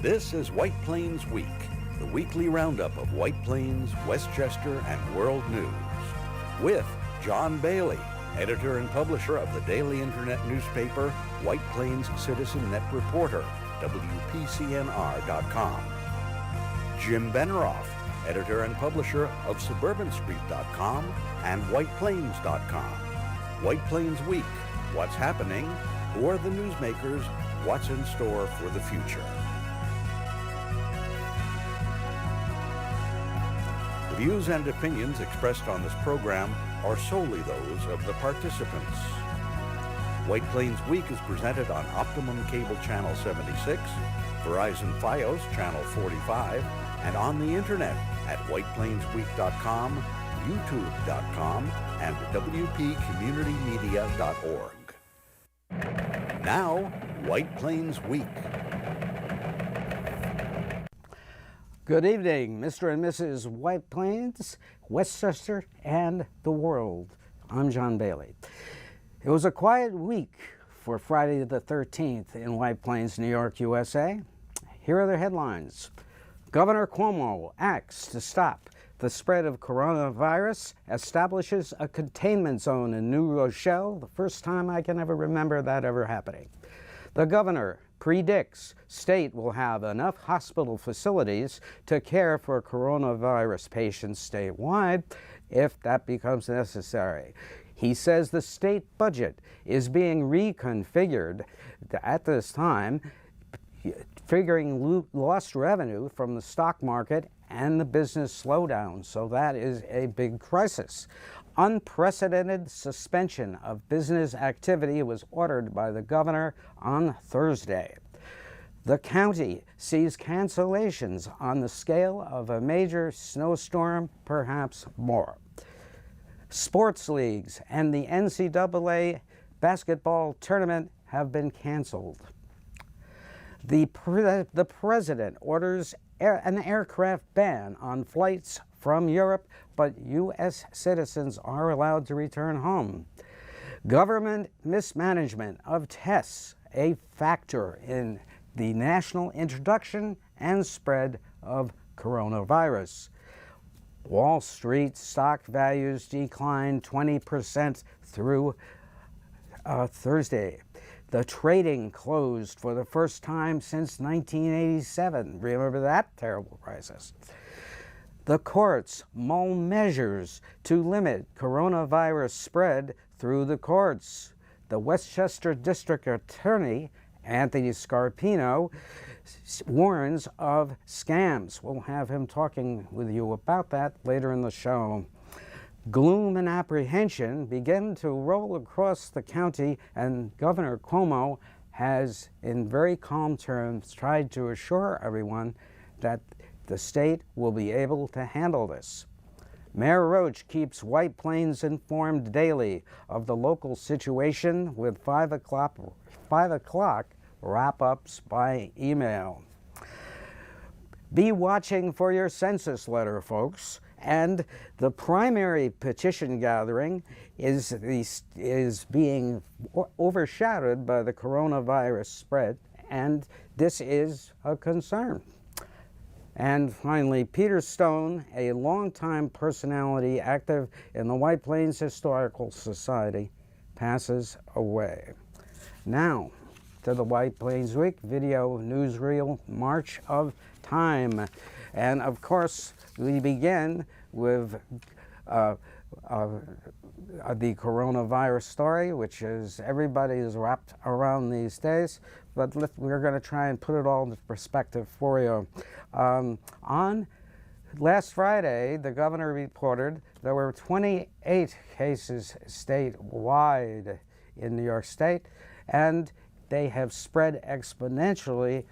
This is White Plains Week, the weekly roundup of White Plains, Westchester, and world news. With John Bailey, editor and publisher of the daily internet newspaper White Plains Citizen Net Reporter, WPCNR.com. Jim Beneroff, editor and publisher of SuburbanStreet.com and WhitePlains.com. White Plains Week, what's happening, who are the newsmakers, what's in store for the future. The views and opinions expressed on this program are solely those of the participants. White Plains Week is presented on Optimum Cable Channel 76, Verizon Fios Channel 45, and on the internet at whiteplainsweek.com, youtube.com, and wpcommunitymedia.org. Now, White Plains Week. Good evening, Mr. and Mrs. White Plains, Westchester, and the world. I'm John Bailey. It was a quiet week for Friday the 13th in White Plains, New York, USA. Here are the headlines. Governor Cuomo acts to stop the spread of coronavirus, establishes a containment zone in New Rochelle, the first time I can ever remember that ever happening. The governor predicts state will have enough hospital facilities to care for coronavirus patients statewide if that becomes necessary. He says the state budget is being reconfigured at this time, figuring lost revenue from the stock market and the business slowdown. So that is a big crisis. Unprecedented suspension of business activity was ordered by the governor on Thursday. The county sees cancellations on the scale of a major snowstorm, perhaps more. Sports leagues and the NCAA basketball tournament have been canceled. The president orders an aircraft ban on flights from Europe, but U.S. citizens are allowed to return home. Government mismanagement of tests, a factor in the national introduction and spread of coronavirus. Wall Street stock values declined 20% through Thursday. The trading closed for the first time since 1987. Remember that terrible crisis? The courts mull measures to limit coronavirus spread through the courts. The Westchester District Attorney, Anthony Scarpino, warns of scams. We'll have him talking with you about that later in the show. Gloom and apprehension begin to roll across the county, and Governor Cuomo has, in very calm terms, tried to assure everyone that the state will be able to handle this. Mayor Roach keeps White Plains informed daily of the local situation with 5 o'clock wrap-ups by email. Be watching for your census letter, folks. And the primary petition gathering is being overshadowed by the coronavirus spread, and this is a concern. And finally, Peter Stone, a longtime personality active in the White Plains Historical Society, passes away. Now, to the White Plains Week video newsreel March of Time. And of course, we begin with the coronavirus story, which is everybody is wrapped around these days. But we're going to try and put it all into perspective for you. On last Friday, the governor reported there were 28 cases statewide in New York State, and they have spread exponentially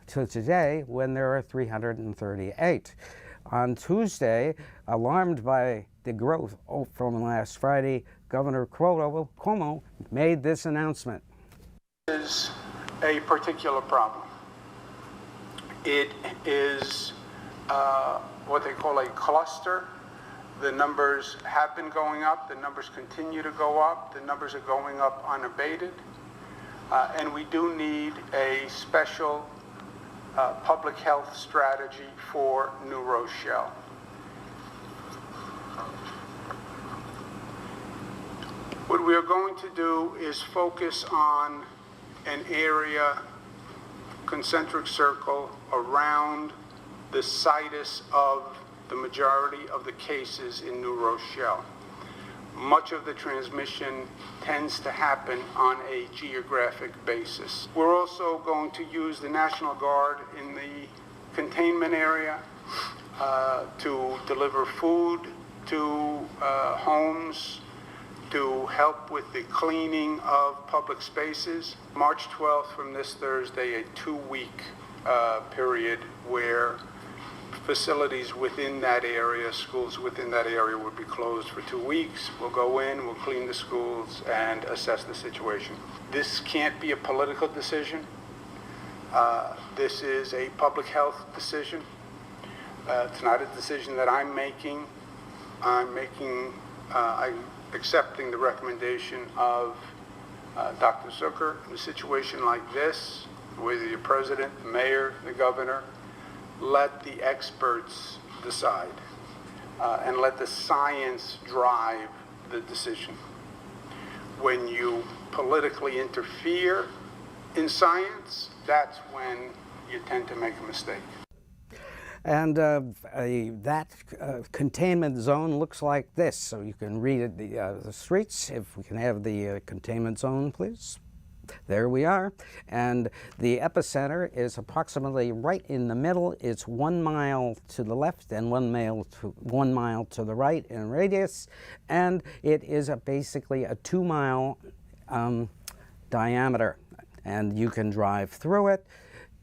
to today when there are 338. On Tuesday, alarmed by the growth from last Friday, Governor Cuomo made this announcement. Is a particular problem. It is what they call a cluster. The numbers have been going up. The numbers continue to go up. The numbers are going up unabated. And we do need a special public health strategy for New Rochelle. What we are going to do is focus on an area, concentric circle, around the situs of the majority of the cases in New Rochelle. Much of the transmission tends to happen on a geographic basis. We're also going to use the National Guard in the containment area to deliver food to homes, to help with the cleaning of public spaces. March 12th, from this Thursday, a 2-week period where facilities within that area, schools within that area would be closed for 2 weeks. We'll go in, we'll clean the schools and assess the situation. This can't be a political decision. This is a public health decision. It's not a decision that I'm making. I'm accepting the recommendation of Dr. Zucker. In a situation like this, whether you're president, the mayor, the governor, let the experts decide and let the science drive the decision. When you politically interfere in science, that's when you tend to make a mistake. And that containment zone looks like this. So you can read it, the streets. If we can have the containment zone, please. There we are. And the epicenter is approximately right in the middle. It's 1 mile to the left and 1 mile to the right in radius. And it is basically a 2-mile diameter. And you can drive through it.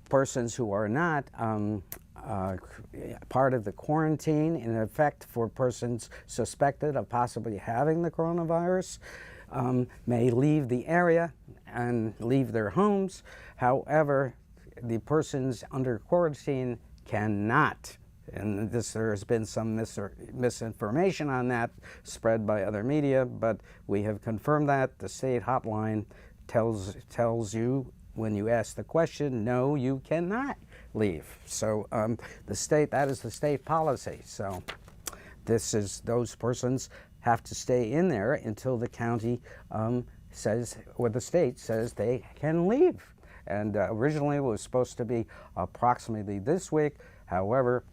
Persons who are not part of the quarantine, in effect for persons suspected of possibly having the coronavirus, may leave the area and leave their homes. However, the persons under quarantine cannot. And there has been some misinformation on that spread by other media, but we have confirmed that. The state hotline tells you when you ask the question, no, you cannot leave. So that is the state policy. So those persons have to stay in there until the county says, or the state says they can leave. And originally it was supposed to be approximately this week. However,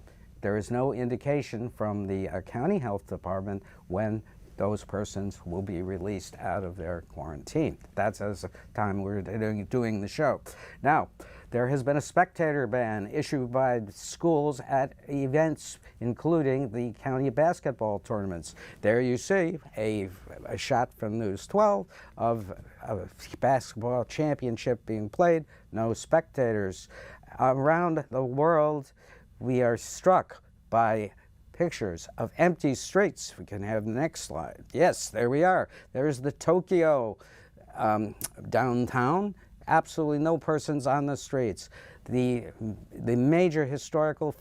there is no indication from the county health department when those persons will be released out of their quarantine. That's as the time we're doing the show. Now, there has been a spectator ban issued by schools at events including the county basketball tournaments. There you see a shot from News 12 of a basketball championship being played, no spectators. Around the world, we are struck by pictures of empty streets. We can have the next slide. Yes, there we are. There's the Tokyo downtown. Absolutely no persons on the streets. The major historical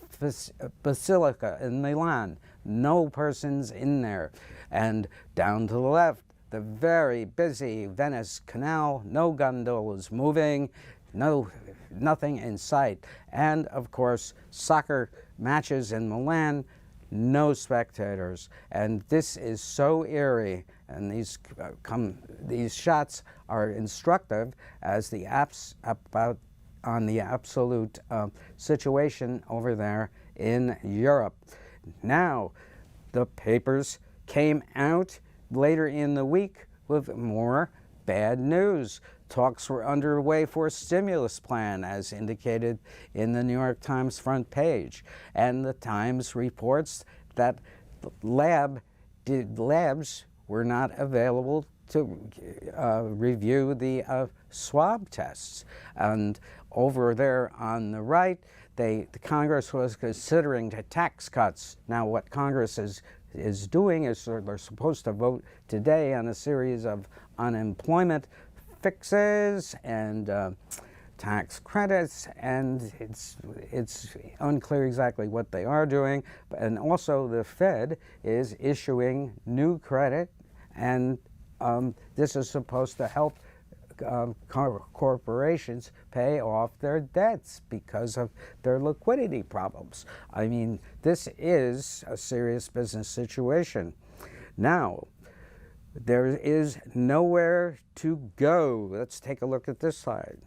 basilica in Milan, no persons in there. And down to the left, the very busy Venice Canal, no gondolas moving, nothing in sight. And of course, soccer matches in Milan, no spectators. And this is so eerie, and these shots are instructive as the on the absolute situation over there in Europe. Now, the papers came out later in the week with more bad news. Talks were underway for a stimulus plan, as indicated in the New York Times front page. And the Times reports that labs were not available to review the swab tests. And over there on the right, the Congress was considering tax cuts. Now, what Congress is doing is they're supposed to vote today on a series of unemployment fixes and tax credits, and it's unclear exactly what they are doing. And also the Fed is issuing new credit, and this is supposed to help corporations pay off their debts because of their liquidity problems. I mean, this is a serious business situation. Now, there is nowhere to go. Let's take a look at this slide.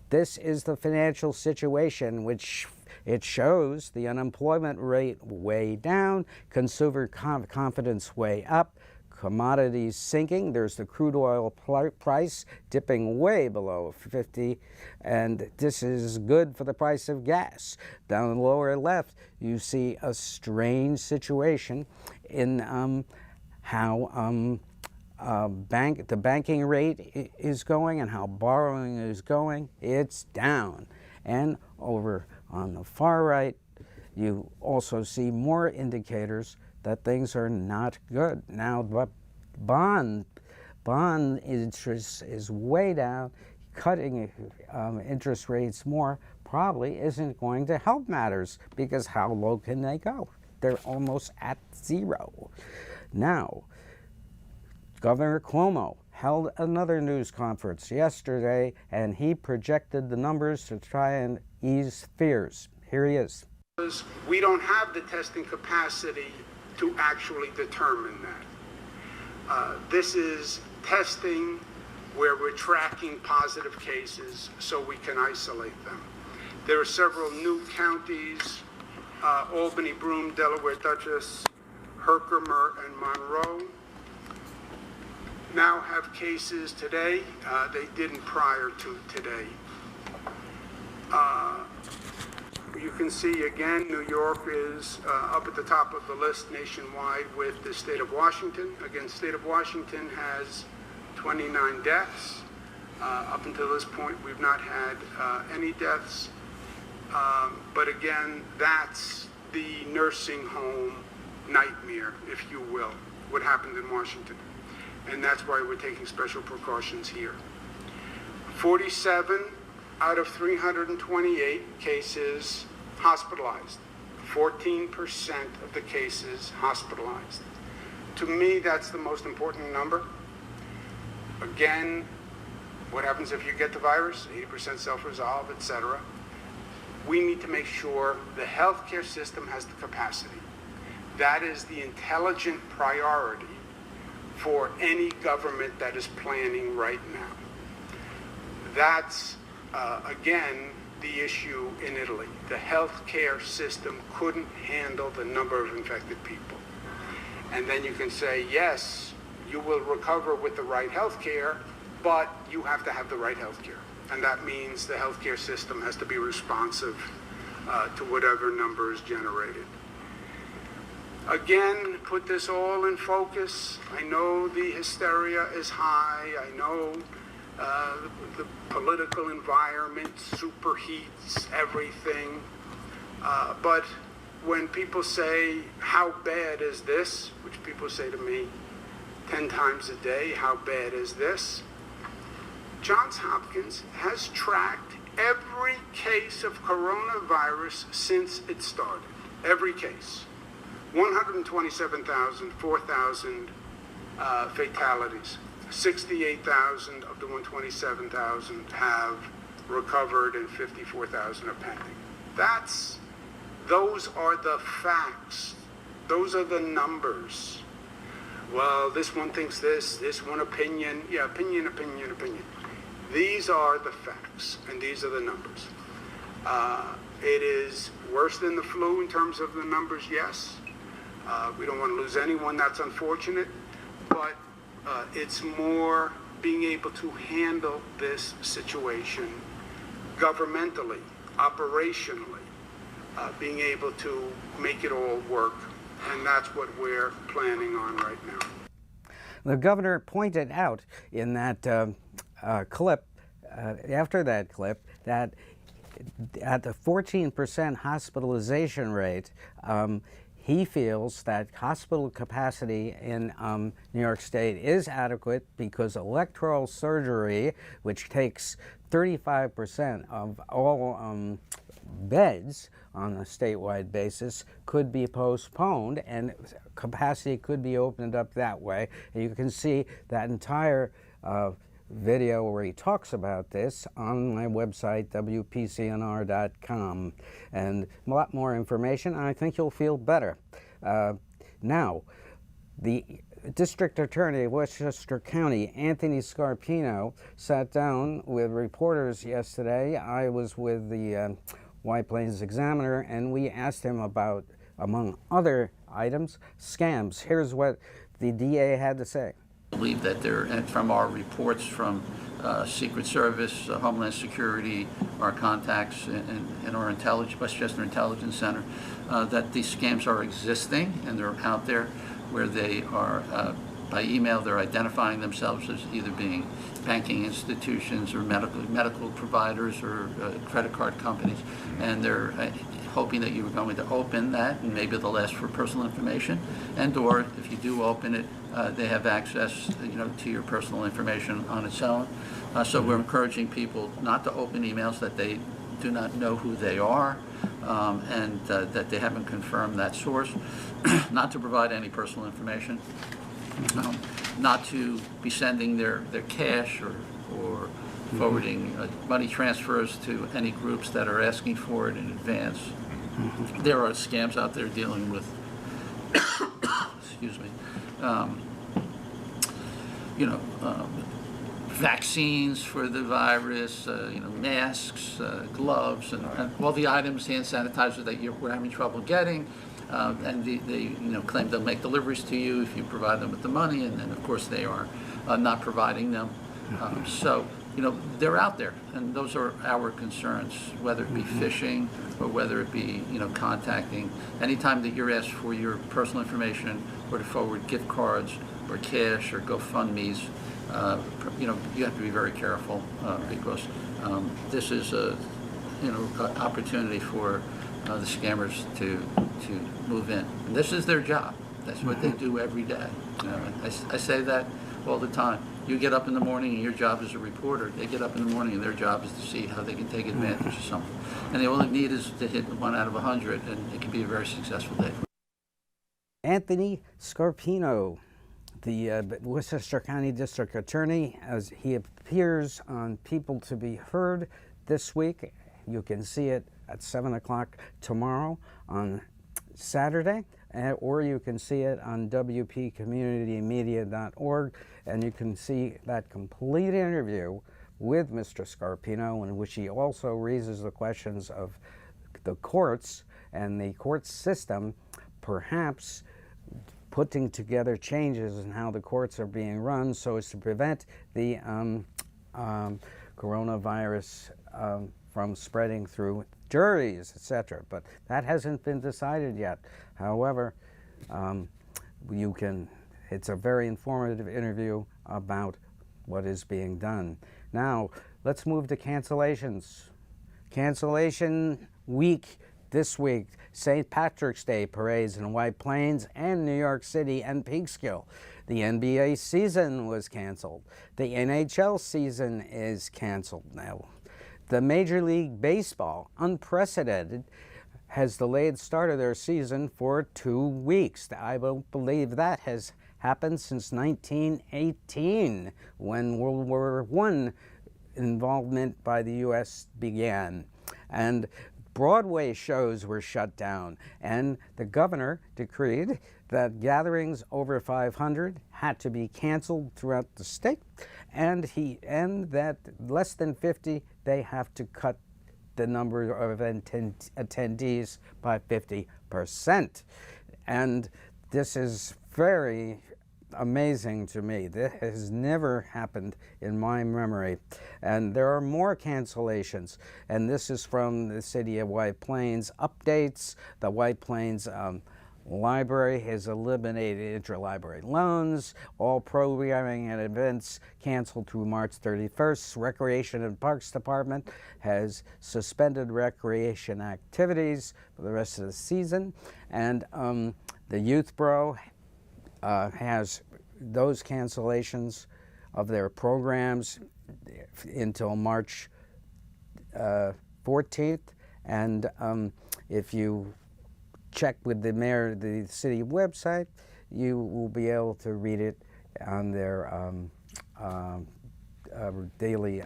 This is the financial situation, which it shows the unemployment rate way down, consumer confidence way up, commodities sinking. There's the crude oil price dipping way below 50, and this is good for the price of gas. Down in the lower left, you see a strange situation in how the banking rate is going and how borrowing is going. It's down. And over on the far right, you also see more indicators that things are not good. Now, the bond interest is way down. Cutting interest rates more probably isn't going to help matters, because how low can they go? They're almost at zero. Now, Governor Cuomo held another news conference yesterday, and he projected the numbers to try and ease fears. Here he is. We don't have the testing capacity to actually determine that. This is testing where we're tracking positive cases so we can isolate them. There are several new counties, Albany, Broome, Delaware, Dutchess, Herkimer, and Monroe, now have cases today. They didn't prior to today. You can see again, New York is up at the top of the list nationwide with the state of Washington. Again, state of Washington has 29 deaths. Up until this point, we've not had any deaths. But again, that's the nursing home nightmare, if you will, what happened in Washington. And that's why we're taking special precautions here. 47 out of 328 cases hospitalized. 14% of the cases hospitalized. To me, that's the most important number. Again, what happens if you get the virus? 80% self-resolve, etc. We need to make sure the healthcare system has the capacity. That is the intelligent priority for any government that is planning right now. That's, again, the issue in Italy. The healthcare system couldn't handle the number of infected people. And then you can say, yes, you will recover with the right healthcare, but you have to have the right healthcare. And that means the healthcare system has to be responsive to whatever number is generated. Again, put this all in focus. I know the hysteria is high. I know the political environment superheats everything. But when people say, how bad is this? Which people say to me 10 times a day, how bad is this? Johns Hopkins has tracked every case of coronavirus since it started. Every case. 127,000, 4,000 fatalities. 68,000 of the 127,000 have recovered and 54,000 are pending. Those are the facts. Those are the numbers. Well, this one thinks this one opinion. Yeah, opinion. These are the facts, and these are the numbers. It is worse than the flu in terms of the numbers, yes. We don't want to lose anyone, that's unfortunate, but it's more being able to handle this situation governmentally, operationally, being able to make it all work, and that's what we're planning on right now. The governor pointed out in that clip, after that clip, that at the 14% hospitalization rate, he feels that hospital capacity in New York State is adequate because electoral surgery, which takes 35% of all beds on a statewide basis, could be postponed and capacity could be opened up that way. And you can see that entire video where he talks about this on my website, WPCNR.com, and a lot more information. I think you'll feel better. Now, the District Attorney of Westchester County, Anthony Scarpino, sat down with reporters yesterday. I was with the White Plains Examiner, and we asked him about, among other items, scams. Here's what the DA had to say. I believe that there, and from our reports from Secret Service, Homeland Security, our contacts in our Westchester Intelligence Center, that these scams are existing and they're out there, where they are, by email, they're identifying themselves as either being banking institutions or medical providers or credit card companies, and they're hoping that you're going to open that, and maybe they'll ask for personal information, and or if you do open it, they have access, to your personal information on its own. So we're encouraging people not to open emails that they do not know who they are, and that they haven't confirmed that source, not to provide any personal information, not to be sending their cash or forwarding money transfers to any groups that are asking for it in advance. There are scams out there dealing with, excuse me, vaccines for the virus, masks, gloves, and all the items, hand sanitizer that we're having trouble getting, and they claim they'll make deliveries to you if you provide them with the money, and then of course they are not providing them. So they're out there, and those are our concerns, whether it be phishing or whether it be contacting. Anytime that you're asked for your personal information or to forward gift cards or cash or GoFundMe's, you have to be very careful because this is an opportunity for the scammers to move in. And this is their job. That's what they do every day. I say that all the time. You get up in the morning and your job as a reporter. They get up in the morning and their job is to see how they can take advantage of something. And all they need is to hit 1 out of 100, and it can be a very successful day. Anthony Scarpino, the Westchester County District Attorney, as he appears on People to Be Heard this week. You can see it at 7 o'clock tomorrow on Saturday, or you can see it on WPCommunitymedia.org, and you can see that complete interview with Mr. Scarpino, in which he also raises the questions of the courts and the court system, perhaps putting together changes in how the courts are being run so as to prevent the coronavirus from spreading through juries, etc. But that hasn't been decided yet. However, it's a very informative interview about what is being done. Now, let's move to cancellations. Cancellation week this week. St. Patrick's Day parades in White Plains and New York City and Peekskill. The NBA season was canceled. The NHL season is canceled now. The Major League Baseball, unprecedented, has delayed start of their season for 2 weeks. I don't believe that has happened since 1918, when World War I involvement by the U.S. began. And Broadway shows were shut down, and the governor decreed that gatherings over 500 had to be canceled throughout the state, and that less than 50, they have to cut the number of attendees by 50%. And this is very amazing to me. This has never happened in my memory. And there are more cancellations. And this is from the city of White Plains updates. The White Plains Library has eliminated interlibrary loans. All programming and events canceled through March 31st. Recreation and Parks Department has suspended recreation activities for the rest of the season. And the Youth Bureau has those cancellations of their programs until March 14th. And if you check with the city website, you will be able to read it on their daily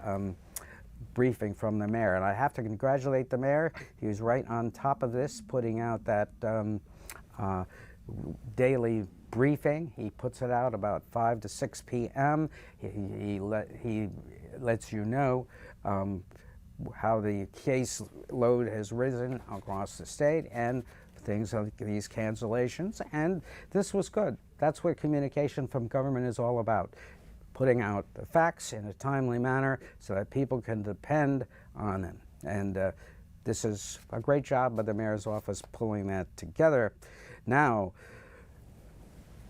briefing from the mayor. And I have to congratulate the mayor. He was right on top of this, putting out that daily briefing. He puts it out about 5 to 6 p.m. He lets you know how the case load has risen across the state and things like these cancellations. And this was good. That's what communication from government is all about. Putting out the facts in a timely manner so that people can depend on them. And this is a great job by the mayor's office pulling that together. Now,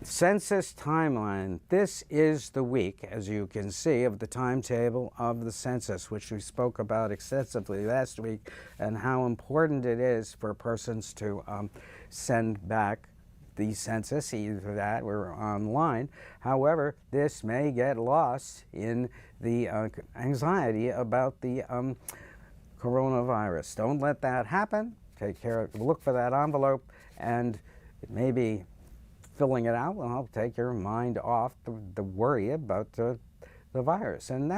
census timeline. This is the week, as you can see, of the timetable of the census, which we spoke about extensively last week, and how important it is for persons to send back the census, either that or online. However, this may get lost in the anxiety about the coronavirus. Don't let that happen. Take care of, look for that envelope, and maybe filling it out will help take your mind off the worry about the virus. And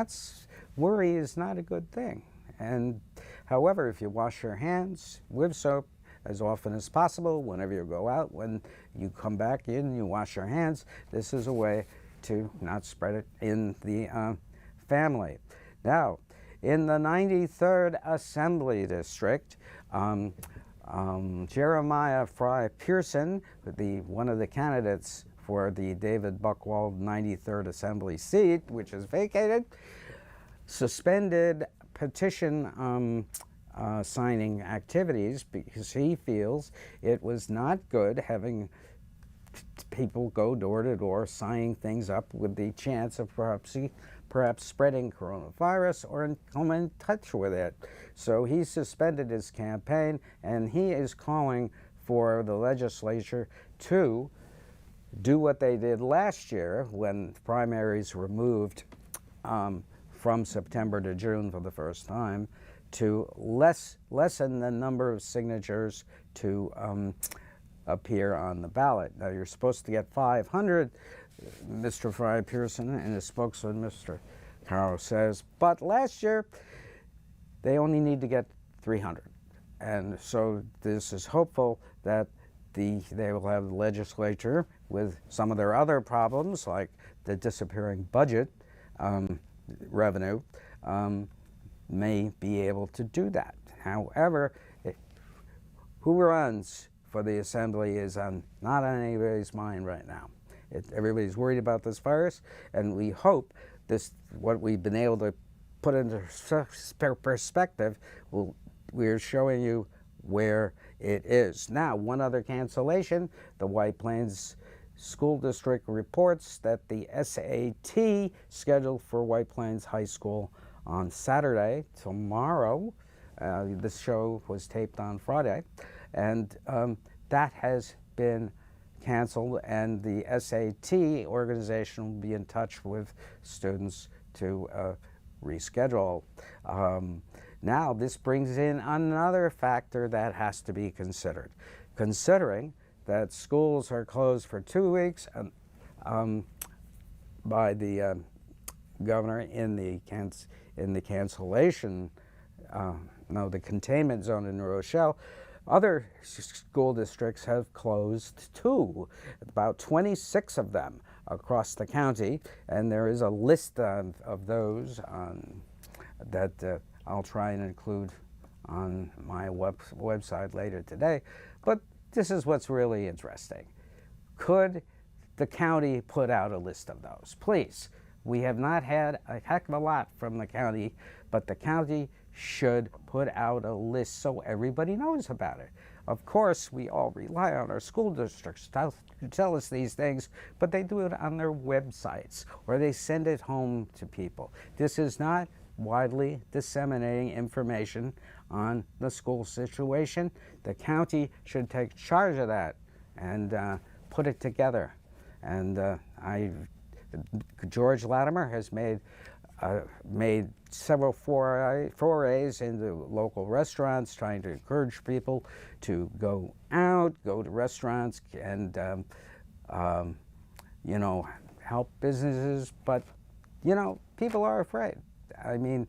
worry is not a good thing. And however, if you wash your hands with soap as often as possible, whenever you go out, when you come back in, you wash your hands. This is a way to not spread it in the family. Now, in the 93rd Assembly District, Jeremiah Fry Pearson, one of the candidates for the David Buchwald 93rd Assembly seat, which is vacated, suspended petition signing activities because he feels it was not good having people go door to door signing things up with the chance of perhaps spreading coronavirus or come in touch with it. So he suspended his campaign, and he is calling for the legislature to do what they did last year when primaries were moved from September to June for the first time, to lessen the number of signatures to appear on the ballot. Now, you're supposed to get 500, Mr. Fry Pearson and his spokesman, Mr. Carroll, says, but last year they only need to get 300. And so this is hopeful that they will have the legislature, with some of their other problems like the disappearing budget revenue, may be able to do that. However, who runs for the assembly is not on anybody's mind right now. Everybody's worried about this virus, and we hope what we've been able to put into perspective, we're showing you where it is. Now, one other cancellation, the White Plains School District reports that the SAT scheduled for White Plains High School on Saturday, tomorrow, this show was taped on Friday, and that has been canceled, and the SAT organization will be in touch with students to reschedule. Now, this brings in another factor that has to be considered. Considering that schools are closed for 2 weeks by the governor in the cancellation, the containment zone in New Rochelle, other school districts have closed too, about 26 of them across the county, and there is a list of those that I'll try and include on my website later today. But this is what's really interesting. Could the county put out a list of those? Please. We have not had a heck of a lot from the county, but the county should put out a list so everybody knows about it. Of course, we all rely on our school districts to tell us these things, but they do it on their websites or they send it home to people. This is not widely disseminating information on the school situation. The county should take charge of that and put it together. And George Latimer has made several forays into local restaurants, trying to encourage people to go out, go to restaurants, and help businesses. But people are afraid. I mean,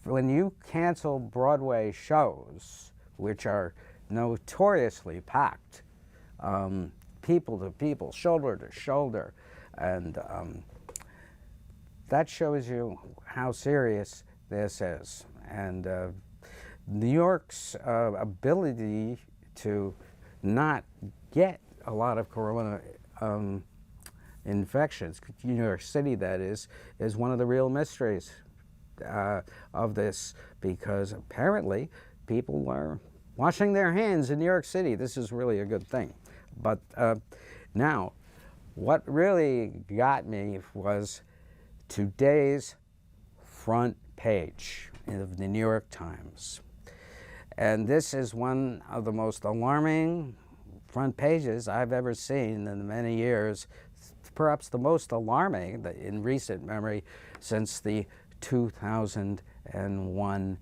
when you cancel Broadway shows, which are notoriously packed, people to people, shoulder to shoulder, and that shows you how serious this is. And New York's ability to not get a lot of corona infections, New York City that is one of the real mysteries of this, because apparently people are washing their hands in New York City. This is really a good thing. But now, what really got me was today's front page of the New York Times. And this is one of the most alarming front pages I've ever seen in many years, perhaps the most alarming in recent memory since the 2001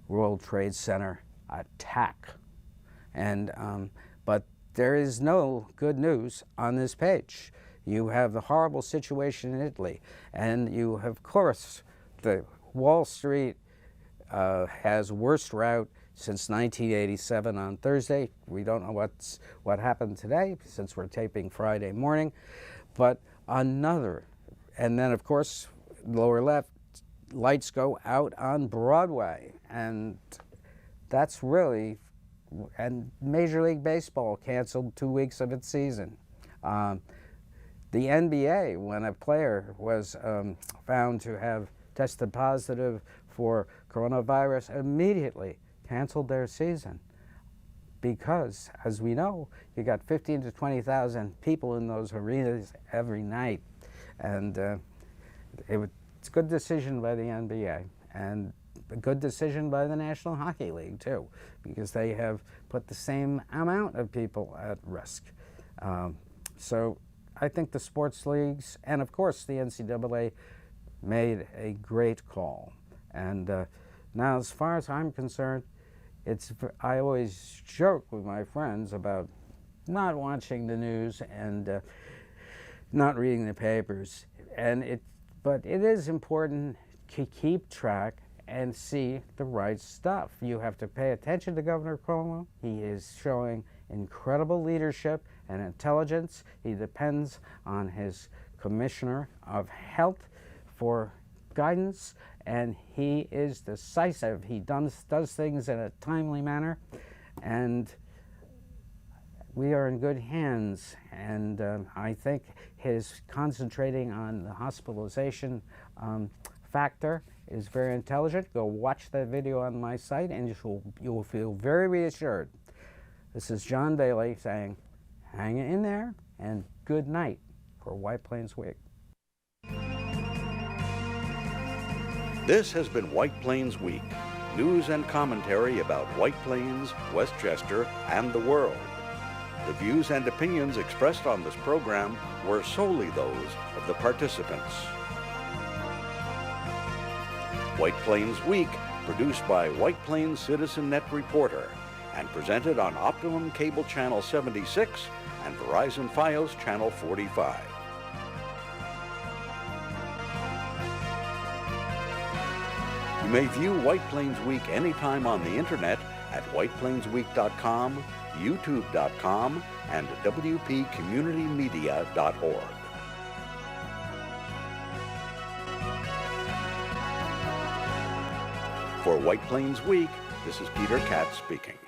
World Trade Center attack. And but there is no good news on this page. You have the horrible situation in Italy, and you have, of course, the Wall Street has worst rout since 1987 on Thursday. We don't know what happened today since we're taping Friday morning, but another. And then, of course, lower left, lights go out on Broadway, and that's really, and Major League Baseball canceled 2 weeks of its season. The NBA, when a player was found to have tested positive for coronavirus, immediately canceled their season, because, as we know, you got 15 to 20,000 people in those arenas every night, and it's a good decision by the NBA, and a good decision by the National Hockey League too, because they have put the same amount of people at risk. So I think the sports leagues, and of course the NCAA, made a great call. And now, as far as I'm concerned, I always joke with my friends about not watching the news and not reading the papers. But it is important to keep track and see the right stuff. You have to pay attention to Governor Cuomo. He is showing incredible leadership and intelligence. He depends on his Commissioner of Health for guidance, and he is decisive. He does things in a timely manner, and we are in good hands. And I think his concentrating on the hospitalization factor is very intelligent. Go watch that video on my site, and you will feel very reassured. This is John Bailey saying, hang in there, and good night for White Plains Week. This has been White Plains Week, news and commentary about White Plains, Westchester, and the world. The views and opinions expressed on this program were solely those of the participants. White Plains Week, produced by White Plains Citizen Net Reporter, and presented on Optimum Cable Channel 76 and Verizon Fios Channel 45. You may view White Plains Week anytime on the internet at whiteplainsweek.com, youtube.com, and wpcommunitymedia.org. For White Plains Week, this is Peter Katz speaking.